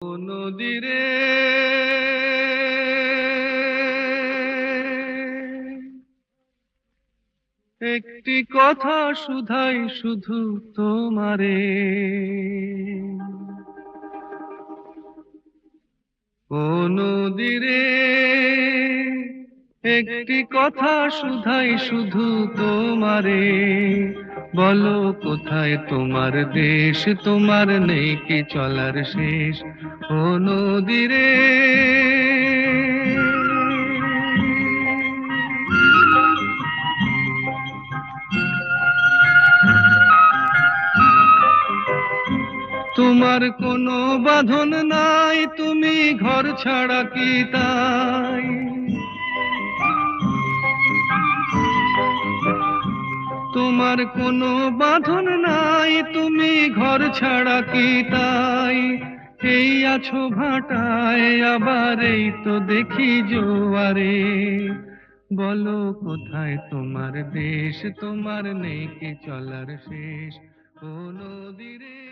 ও নদীরে একটি কথা শুধাই শুধু তোমারে। ও নদীরে একটি কথা শুধাই শুধু তোমারে। বলো কোথায় তোমার দেশ, তোমার নেই কি চলার শেষ। ও নদীরে তোমার কোনো বাঁধন নাই, তুমি ঘর ছাড়া কি তাই। তোমার কোনো বাঁধন নাই, তুমি ঘর ছাড়া কি তাই। এই আছো ভাটায়, আবার এই তো দেখি জোয়ারে। বলো কোথায় তোমার দেশ, তোমার নেই কি চলার শেষ। ও নদীরে।